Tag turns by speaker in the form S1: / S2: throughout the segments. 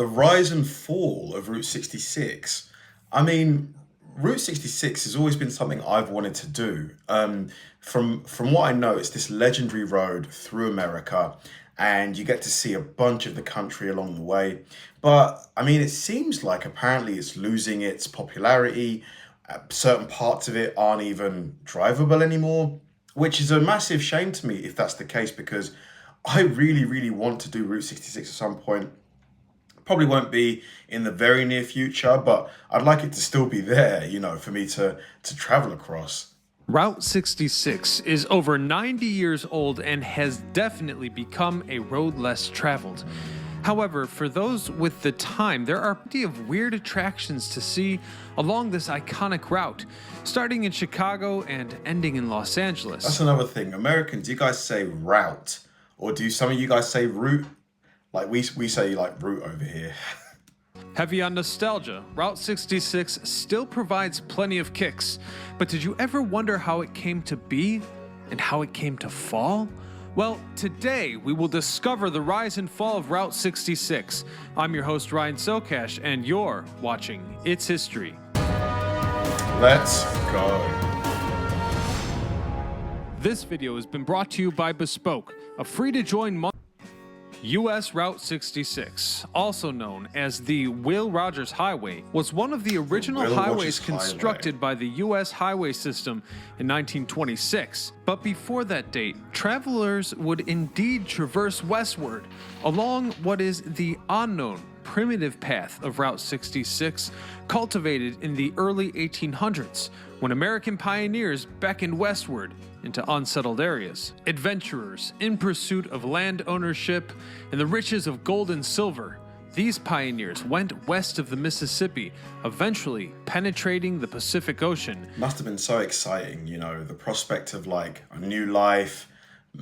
S1: the rise and fall of Route 66. I mean, Route 66 has always been something I've wanted to do. From what I know, it's this legendary road through America, and you get to see a bunch of the country along the way. But I mean, it seems like apparently it's losing its popularity. Certain parts of it aren't even drivable anymore, which is a massive shame to me if that's the case, because I really, really want to do Route 66 at some point. Probably won't be in the very near future, but I'd like it to still be there, you know, for me to travel across.
S2: Route 66 is over 90 years old and has definitely become a road less traveled. However, for those with the time, there are plenty of weird attractions to see along this iconic route, starting in Chicago and ending in Los Angeles.
S1: That's another thing. Americans, you guys say route, or do some of you guys say route? Like we say like route over here.
S2: Heavy on nostalgia, Route 66 still provides plenty of kicks. But did you ever wonder how it came to be and how it came to fall? Well, today we will discover the rise and fall of Route 66. I'm your host, Ryan Sokash, and you're watching It's History.
S1: Let's go.
S2: This video has been brought to you by Bespoke, a free-to-join U.S. Route 66, also known as the Will Rogers Highway, was one of the original highways constructed by the U.S. highway system in 1926. But before that date, travelers would indeed traverse westward along what is the unknown primitive path of Route 66, cultivated in the early 1800s, when American pioneers beckoned westward into unsettled areas. Adventurers in pursuit of land ownership and the riches of gold and silver, these pioneers went west of the Mississippi, eventually penetrating the Pacific Ocean.
S1: Must have been so exciting, you know, the prospect of like a new life,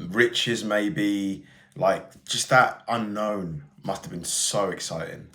S1: riches maybe, like just that unknown must have been so exciting.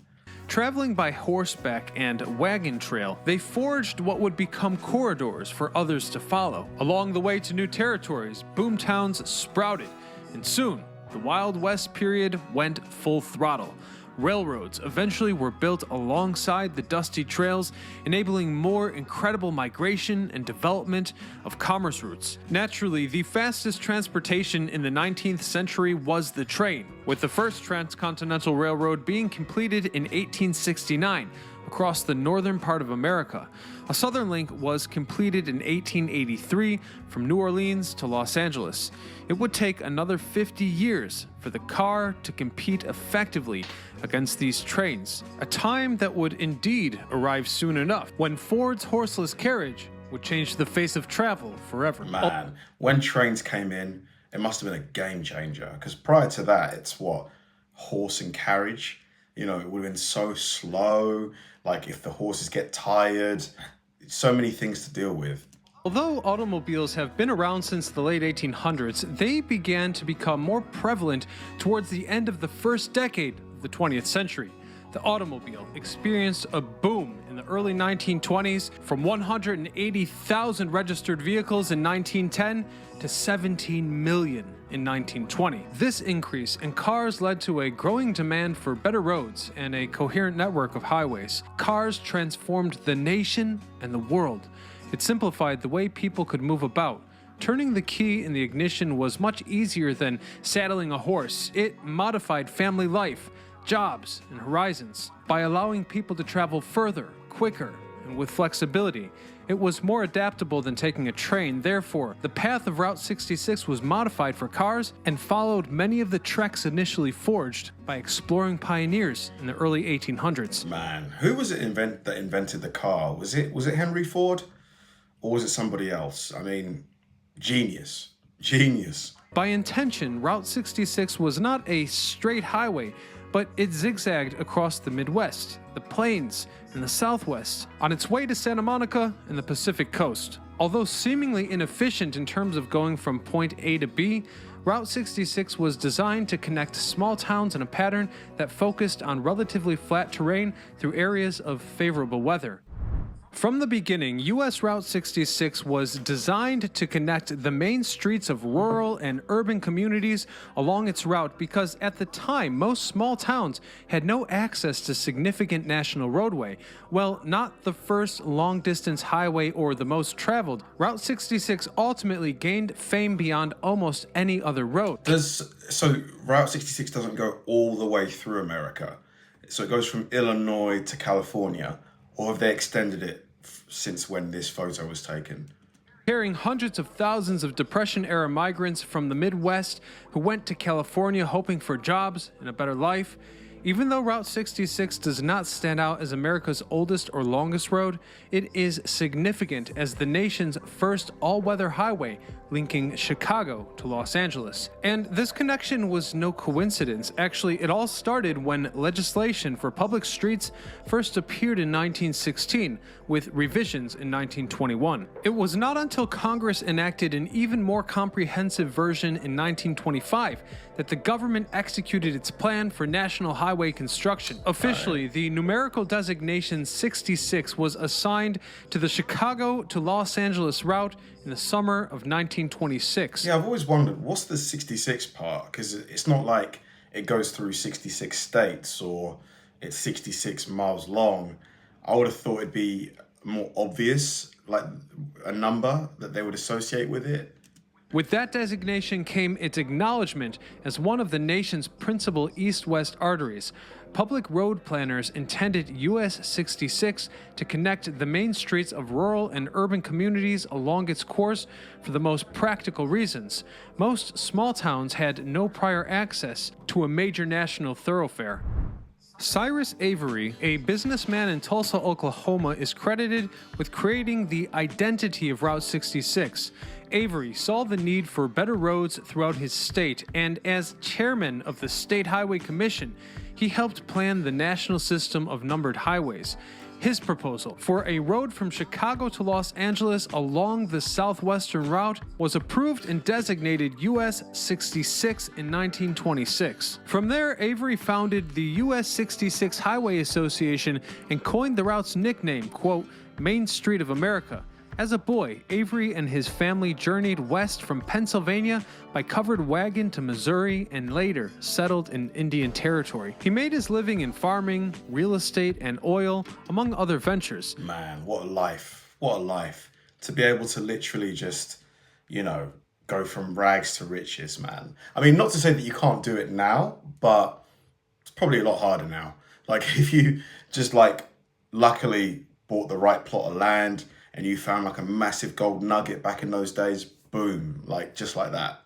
S2: Traveling by horseback and wagon trail, they forged what would become corridors for others to follow. Along the way to new territories, boom towns sprouted, and soon, the Wild West period went full throttle. Railroads eventually were built alongside the dusty trails, enabling more incredible migration and development of commerce routes. Naturally, the fastest transportation in the 19th century was the train, with the first transcontinental railroad being completed in 1869 across the northern part of America. A southern link was completed in 1883 from New Orleans to Los Angeles. It would take another 50 years for the car to compete effectively against these trains, a time that would indeed arrive soon enough, when Ford's horseless carriage would change the face of travel forever.
S1: Man, when trains came in, it must have been a game changer, because prior to that, it's what? Horse and carriage? You know, it would have been so slow, like if the horses get tired, so many things to deal with.
S2: Although automobiles have been around since the late 1800s, they began to become more prevalent towards the end of the first decade of the 20th century. The automobile experienced a boom in the early 1920s, from 180,000 registered vehicles in 1910 to 17 million in 1920. This increase in cars led to a growing demand for better roads and a coherent network of highways. Cars transformed the nation and the world. It simplified the way people could move about. Turning the key in the ignition was much easier than saddling a horse. It modified family life, jobs, and horizons. By allowing people to travel further, quicker, and with flexibility, it was more adaptable than taking a train. Therefore, the path of Route 66 was modified for cars and followed many of the treks initially forged by exploring pioneers in the early 1800s.
S1: Man, who was it that invented the car? Was it Henry Ford? Or was it somebody else? I mean, genius.
S2: By intention, Route 66 was not a straight highway, but it zigzagged across the Midwest, the Plains, and the Southwest, on its way to Santa Monica and the Pacific Coast. Although seemingly inefficient in terms of going from point A to B, Route 66 was designed to connect small towns in a pattern that focused on relatively flat terrain through areas of favorable weather. From the beginning, U.S. Route 66 was designed to connect the main streets of rural and urban communities along its route because at the time, most small towns had no access to significant national roadway. Well, not the first long-distance highway or the most traveled, Route 66 ultimately gained fame beyond almost any other road.
S1: So Route 66 doesn't go all the way through America. So it goes from Illinois to California, or have they extended it since when this photo was taken?
S2: Carrying hundreds of thousands of Depression-era migrants from the Midwest who went to California hoping for jobs and a better life. Even though Route 66 does not stand out as America's oldest or longest road, it is significant as the nation's first all-weather highway linking Chicago to Los Angeles. And this connection was no coincidence. Actually, it all started when legislation for public streets first appeared in 1916, with revisions in 1921. It was not until Congress enacted an even more comprehensive version in 1925 that the government executed its plan for national highway construction. Officially, the numerical designation 66 was assigned to the Chicago to Los Angeles route in the summer of 1926.
S1: Yeah, I've always wondered, what's the 66 part? Because it's not like it goes through 66 states or it's 66 miles long. I would have thought it'd be more obvious, like a number that they would associate with it.
S2: With that designation came its acknowledgement as one of the nation's principal east-west arteries. Public road planners intended US 66 to connect the main streets of rural and urban communities along its course for the most practical reasons. Most small towns had no prior access to a major national thoroughfare. Cyrus Avery, a businessman in Tulsa, Oklahoma, is credited with creating the identity of Route 66. Avery saw the need for better roads throughout his state, and as chairman of the State Highway Commission, he helped plan the national system of numbered highways. His proposal for a road from Chicago to Los Angeles along the southwestern route was approved and designated US 66 in 1926. From there, Avery founded the US 66 Highway Association and coined the route's nickname, quote, Main Street of America. As a boy, Avery and his family journeyed west from Pennsylvania by covered wagon to Missouri and later settled in Indian Territory. He made his living in farming, real estate, and oil, among other ventures.
S1: Man, what a life. What a life. To be able to literally just, go from rags to riches, man. I mean, not to say that you can't do it now, but it's probably a lot harder now. Like, if you just, luckily bought the right plot of land, and you found a massive gold nugget back in those days, boom, just like that.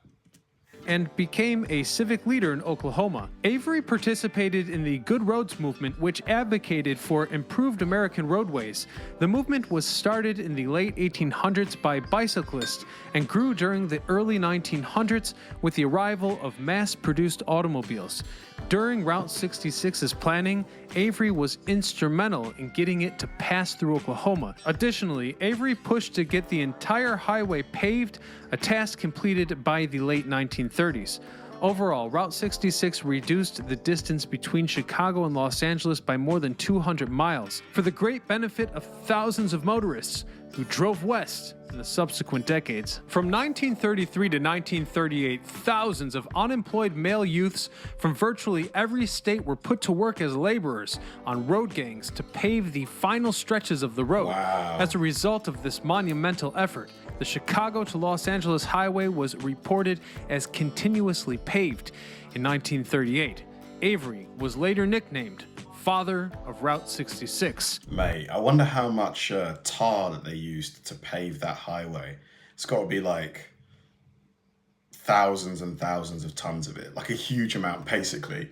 S2: And became a civic leader in Oklahoma. Avery participated in the Good Roads movement, which advocated for improved American roadways. The movement was started in the late 1800s by bicyclists and grew during the early 1900s with the arrival of mass-produced automobiles. During Route 66's planning, Avery was instrumental in getting it to pass through Oklahoma. Additionally, Avery pushed to get the entire highway paved, a task completed by the late 1930s. Overall, Route 66 reduced the distance between Chicago and Los Angeles by more than 200 miles, for the great benefit of thousands of motorists who drove west in the subsequent decades. From 1933 to 1938, thousands of unemployed male youths from virtually every state were put to work as laborers on road gangs to pave the final stretches of the road.
S1: Wow.
S2: As a result of this monumental effort, the Chicago to Los Angeles highway was reported as continuously paved. In 1938, Avery was later nicknamed Father of Route 66.
S1: Mate, I wonder how much tar that they used to pave that highway. It's got to be thousands and thousands of tons of it, a huge amount, basically.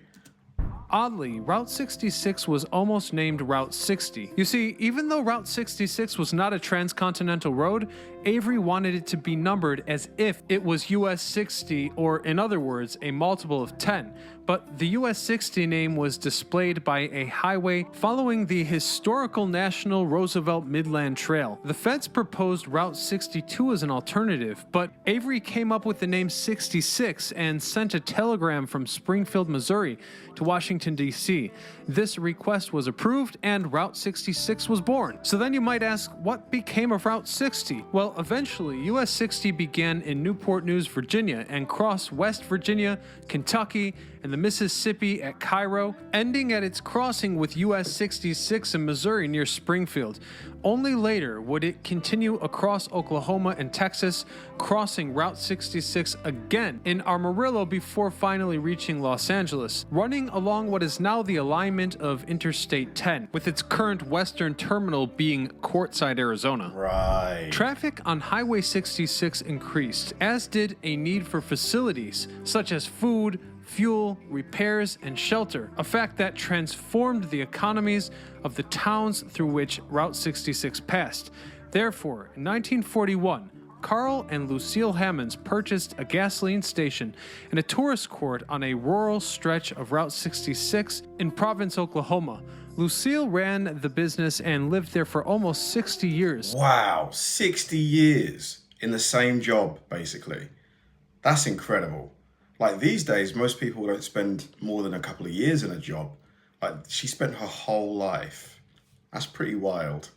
S2: Oddly, Route 66 was almost named Route 60. You see, even though Route 66 was not a transcontinental road, Avery wanted it to be numbered as if it was US 60, or in other words, a multiple of 10, but the US 60 name was displayed by a highway following the historical National Roosevelt Midland Trail. The feds proposed Route 62 as an alternative, but Avery came up with the name 66 and sent a telegram from Springfield, Missouri to Washington, D.C. This request was approved and Route 66 was born. So then you might ask, what became of Route 60? Well, eventually, US 60 began in Newport News, Virginia, and crossed West Virginia, Kentucky, and the Mississippi at Cairo, ending at its crossing with US 66 in Missouri near Springfield. Only later would it continue across Oklahoma and Texas, crossing Route 66 again in Amarillo before finally reaching Los Angeles, running along what is now the alignment of Interstate 10, with its current western terminal being Quartzsite, Arizona.
S1: Right.
S2: Traffic on Highway 66 increased, as did a need for facilities such as food, fuel, repairs, and shelter, a fact that transformed the economies of the towns through which Route 66 passed. Therefore, in 1941, Carl and Lucille Hammonds purchased a gasoline station and a tourist court on a rural stretch of Route 66 in Providence, Oklahoma. Lucille ran the business and lived there for almost 60 years.
S1: Wow, 60 years in the same job, basically. That's incredible. Like these days, most people don't spend more than a couple of years in a job. Like she spent her whole life. That's pretty wild.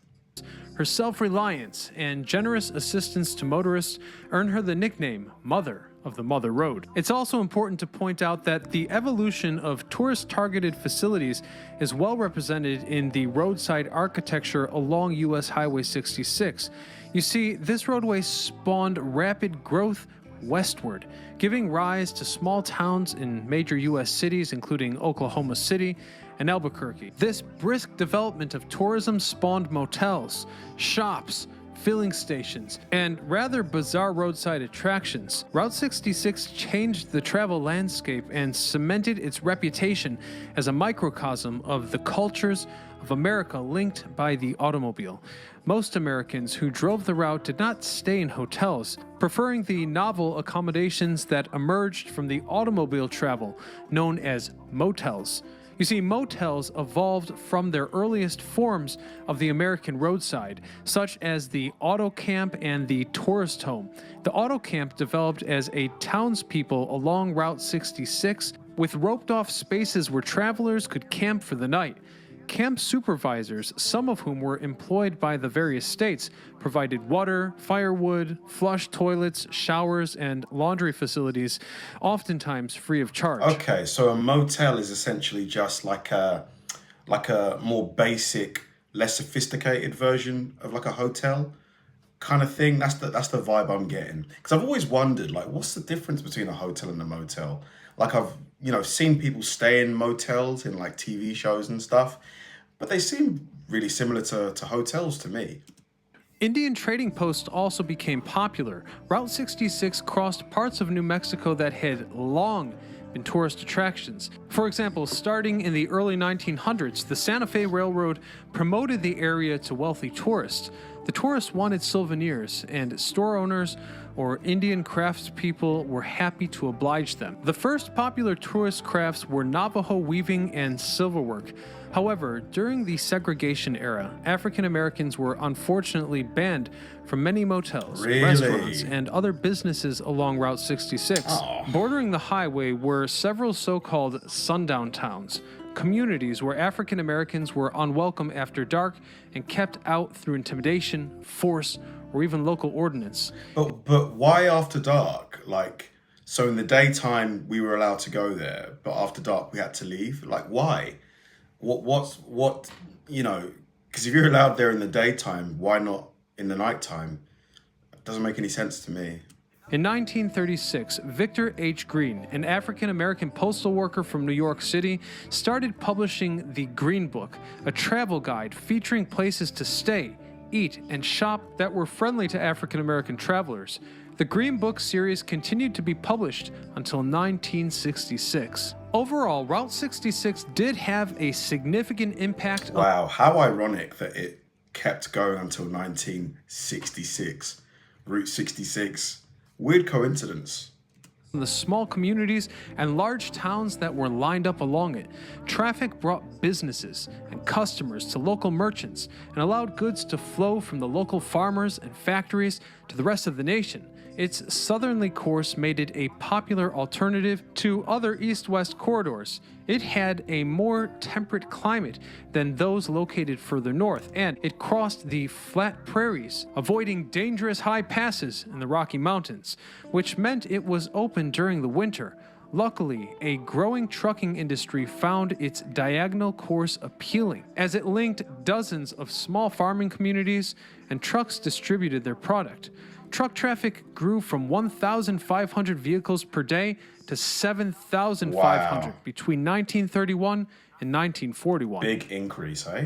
S2: Her self-reliance and generous assistance to motorists earned her the nickname Mother of the Mother Road. It's also important to point out that the evolution of tourist-targeted facilities is well represented in the roadside architecture along US Highway 66. You see, this roadway spawned rapid growth westward, giving rise to small towns in major U.S. cities, including Oklahoma City and Albuquerque. This brisk development of tourism spawned motels, shops, filling stations, and rather bizarre roadside attractions. Route 66 changed the travel landscape and cemented its reputation as a microcosm of the cultures of America linked by the automobile. Most Americans who drove the route did not stay in hotels, preferring the novel accommodations that emerged from the automobile travel, known as motels. You see, motels evolved from their earliest forms of the American roadside, such as the auto camp and the tourist home. The auto camp developed as a townspeople along Route 66, with roped-off spaces where travelers could camp for the night. Camp supervisors, some of whom were employed by the various states, provided water, firewood, flush toilets, showers, and laundry facilities, oftentimes free of charge.
S1: Okay, so a motel is essentially just like a more basic, less sophisticated version of like a hotel kind of thing. That's the vibe I'm getting. Because I've always wondered, like, what's the difference between a hotel and a motel? Like I've seen people stay in motels in like TV shows and stuff, but they seem really similar to hotels to me.
S2: Indian trading posts also became popular. Route 66 crossed parts of New Mexico that had long been tourist attractions. For example, starting in the early 1900s, the Santa Fe Railroad promoted the area to wealthy tourists. The tourists wanted souvenirs, and store owners or Indian craftspeople were happy to oblige them. The first popular tourist crafts were Navajo weaving and silverwork. However, during the segregation era, African Americans were unfortunately banned from many motels, restaurants, and other businesses along Route 66. Bordering the highway were several so-called sundown towns, communities where African Americans were unwelcome after dark and kept out through intimidation, force, or even local ordinance.
S1: But why after dark? Like, so in the daytime we were allowed to go there, but after dark we had to leave? Like, why? What, because if you're allowed there in the daytime, why not in the nighttime? It doesn't make any sense to me.
S2: In 1936, Victor H. Green, an African-American postal worker from New York City, started publishing the Green Book, a travel guide featuring places to stay, eat, and shop that were friendly to African-American travelers. The Green Book series continued to be published until 1966. Overall, Route 66 did have a significant impact.
S1: Wow, how ironic that it kept going until 1966. Route 66. Weird coincidence.
S2: in the small communities and large towns that were lined up along it. Traffic brought businesses and customers to local merchants and allowed goods to flow from the local farmers and factories to the rest of the nation. Its southerly course made it a popular alternative to other east-west corridors. It had a more temperate climate than those located further north, and it crossed the flat prairies, avoiding dangerous high passes in the Rocky Mountains, which meant it was open during the winter. Luckily, a growing trucking industry found its diagonal course appealing, as it linked dozens of small farming communities and trucks distributed their product. Truck traffic grew from 1,500 vehicles per day to 7,500
S1: Wow.
S2: between 1931 and 1941.
S1: Big increase, eh?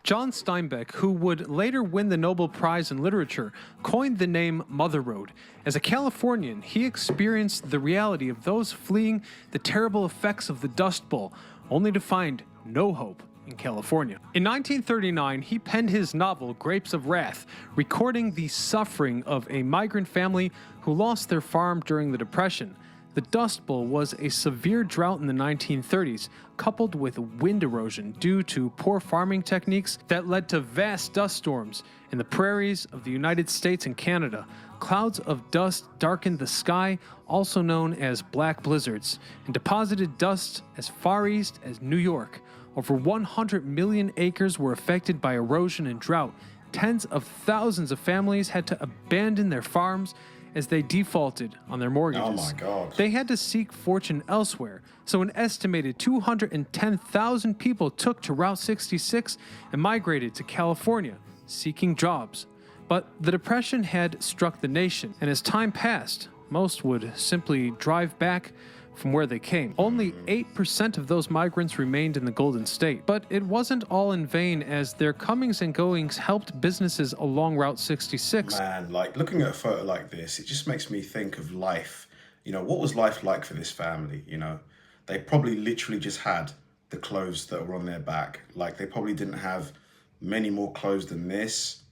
S2: John Steinbeck, who would later win the Nobel Prize in Literature, coined the name Mother Road. As a Californian, he experienced the reality of those fleeing the terrible effects of the Dust Bowl, only to find no hope in California. In 1939, he penned his novel Grapes of Wrath, recording the suffering of a migrant family who lost their farm during the Depression. The Dust Bowl was a severe drought in the 1930s, coupled with wind erosion due to poor farming techniques that led to vast dust storms in the prairies of the United States and Canada. Clouds of dust darkened the sky, also known as black blizzards, and deposited dust as far east as New York. Over 100 million acres were affected by erosion and drought. Tens of thousands of families had to abandon their farms as they defaulted on their mortgages.
S1: Oh my God.
S2: They had to seek fortune elsewhere, so an estimated 210,000 people took to Route 66 and migrated to California, seeking jobs. But the Depression had struck the nation, and as time passed, most would simply drive back from where they came. Only 8% of those migrants remained in the Golden State, but it wasn't all in vain, as their comings and goings helped businesses along Route 66.
S1: Man, like looking at a photo like this, it just makes me think of life. You know, what was life like for this family? You know, they probably literally just had the clothes that were on their back. Like they probably didn't have many more clothes than this.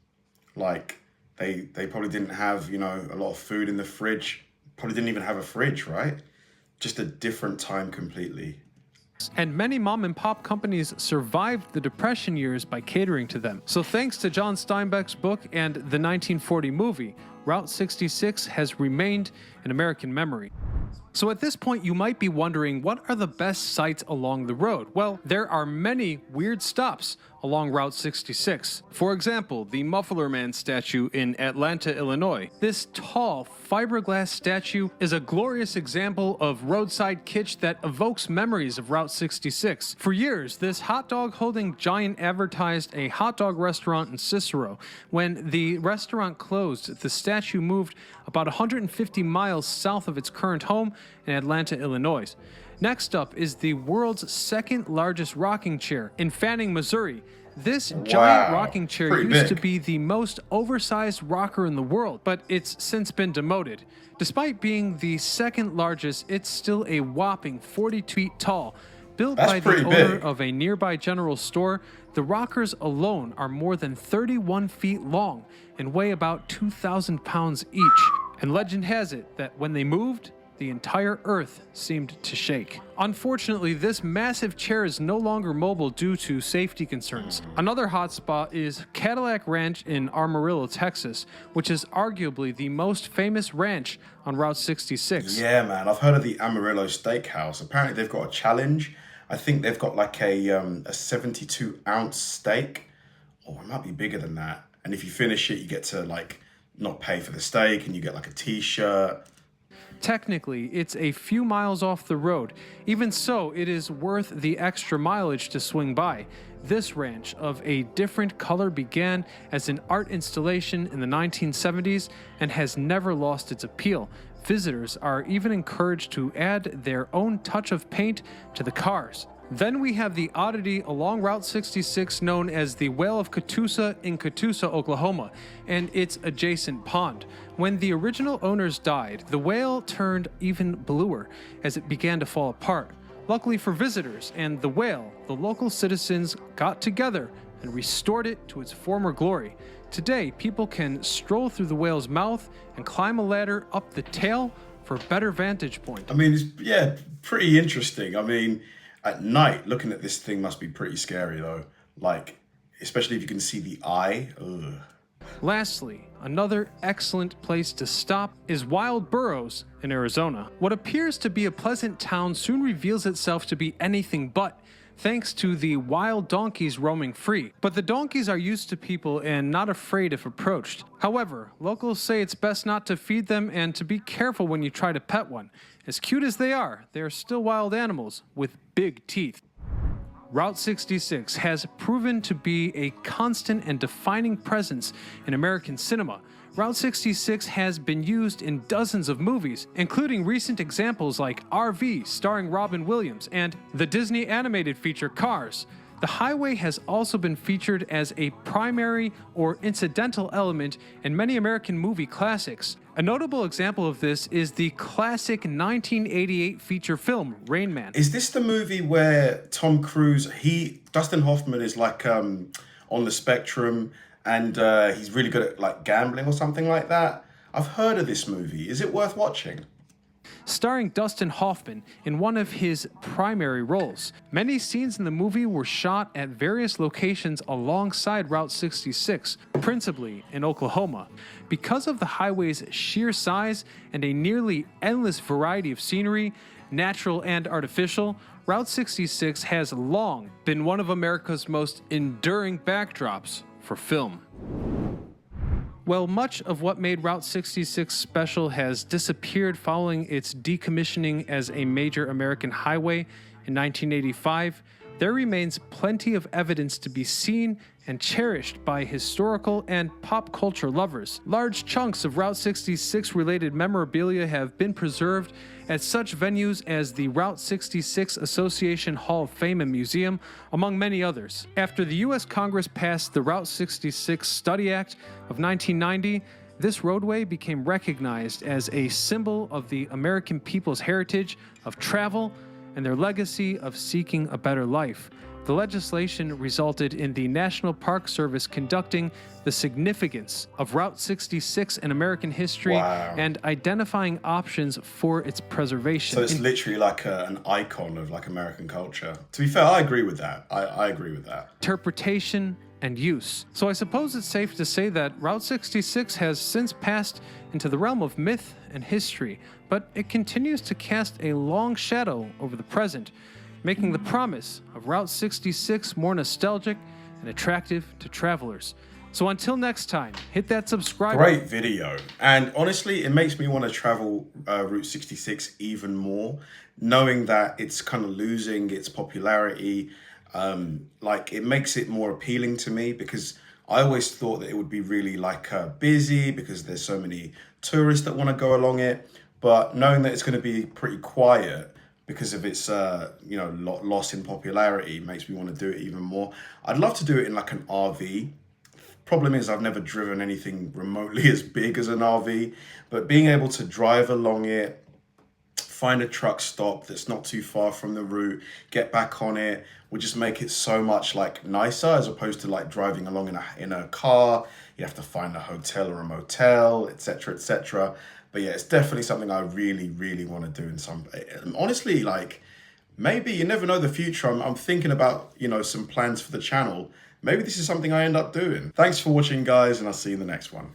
S1: Like they probably didn't have, you know, a lot of food in the fridge. Probably didn't even have a fridge, right? Just a different time completely.
S2: And many mom and pop companies survived the Depression years by catering to them. So thanks to John Steinbeck's book and the 1940 movie, Route 66 has remained in American memory. So at this point, you might be wondering, what are the best sights along the road? Well, there are many weird stops along Route 66. For example, the Muffler Man statue in Atlanta, Illinois. This tall fiberglass statue is a glorious example of roadside kitsch that evokes memories of Route 66. For years, this hot dog holding giant advertised a hot dog restaurant in Cicero. When the restaurant closed, the statue moved about 150 miles south of its current home in Atlanta, Illinois. Next up is the world's second largest rocking chair in Fanning, Missouri. This giant rocking chair
S1: Pretty
S2: used to
S1: big.
S2: be the most oversized rocker in the world, but it's since been demoted. Despite being the second largest, it's still a whopping 42 feet tall. Built
S1: That's
S2: by the
S1: pretty
S2: owner
S1: big.
S2: of a nearby general store, the rockers alone are more than 31 feet long and weigh about 2,000 pounds each. And legend has it that when they moved, the entire earth seemed to shake. Unfortunately, this massive chair is no longer mobile due to safety concerns. Another hotspot is Cadillac Ranch in Amarillo, Texas, which is arguably the most famous ranch on Route 66.
S1: Yeah, man. I've heard of the Amarillo Steakhouse. Apparently they've got a challenge. I think they've got like a 72-ounce steak. Or it might be bigger than that. And if you finish it, you get to like not pay for the steak and you get like a t-shirt.
S2: Technically, it's a few miles off the road. Even so, it is worth the extra mileage to swing by. This ranch of a different color began as an art installation in the 1970s and has never lost its appeal. Visitors are even encouraged to add their own touch of paint to the cars. Then we have the oddity along Route 66 known as the Whale of Catoosa in Catoosa, Oklahoma, and its adjacent pond. When the original owners died, the whale turned even bluer as it began to fall apart. Luckily for visitors and the whale, the local citizens got together and restored it to its former glory. Today, people can stroll through the whale's mouth and climb a ladder up the tail for a better vantage point.
S1: I mean, it's, yeah, pretty interesting. I mean, at night, looking at this thing must be pretty scary, though. Like, especially if you can see the eye. Ugh.
S2: Lastly, another excellent place to stop is Wild Burrows in Arizona. What appears to be a pleasant town soon reveals itself to be anything but, thanks to the wild donkeys roaming free. But the donkeys are used to people and not afraid if approached. However, locals say it's best not to feed them and to be careful when you try to pet one. As cute as they are still wild animals with big teeth. Route 66 has proven to be a constant and defining presence in American cinema. Route 66 has been used in dozens of movies, including recent examples like RV starring Robin Williams and the Disney animated feature Cars. The highway has also been featured as a primary or incidental element in many American movie classics. A notable example of this is the classic 1988 feature film Rain Man.
S1: Is this the movie where Tom Cruise, Dustin Hoffman is like on the spectrum and he's really good at like gambling or something like that? I've heard of this movie. Is it worth watching?
S2: Starring Dustin Hoffman in one of his primary roles. Many scenes in the movie were shot at various locations alongside Route 66, principally in Oklahoma. Because of the highway's sheer size and a nearly endless variety of scenery, natural and artificial, Route 66 has long been one of America's most enduring backdrops for film. Well, much of what made Route 66 special has disappeared following its decommissioning as a major American highway in 1985. There remains plenty of evidence to be seen and cherished by historical and pop culture lovers. Large chunks of Route 66 related memorabilia have been preserved at such venues as the Route 66 Association Hall of Fame and Museum, among many others. After the U.S. Congress passed the Route 66 Study Act of 1990, this roadway became recognized as a symbol of the American people's heritage of travel and their legacy of seeking a better life. The legislation resulted in the National Park Service conducting the significance of Route 66 in American history and identifying options for its preservation.
S1: So it's literally like an icon of like American culture. To be fair, I agree with that. I agree with that.
S2: Interpretation and use. So I suppose it's safe to say that Route 66 has since passed into the realm of myth and history, but it continues to cast a long shadow over the present, making the promise of Route 66 more nostalgic and attractive to travelers. So until next time, hit that subscribe button.
S1: Great video. And honestly, it makes me want to travel Route 66 even more, knowing that it's kind of losing its popularity. Like it makes it more appealing to me because I always thought that it would be really like busy because there's so many tourists that want to go along it. But knowing that it's going to be pretty quiet because of its loss in popularity makes me want to do it even more. I'd love to do it in like an RV. Problem is I've never driven anything remotely as big as an RV, but being able to drive along it, find a truck stop that's not too far from the route, get back on it, would just make it so much like nicer as opposed to like driving along in a car. You have to find a hotel or a motel, etc., etc. But yeah, it's definitely something I really, really want to do in some. Honestly, like maybe you never know the future. I'm thinking about some plans for the channel. Maybe this is something I end up doing. Thanks for watching, guys, and I'll see you in the next one.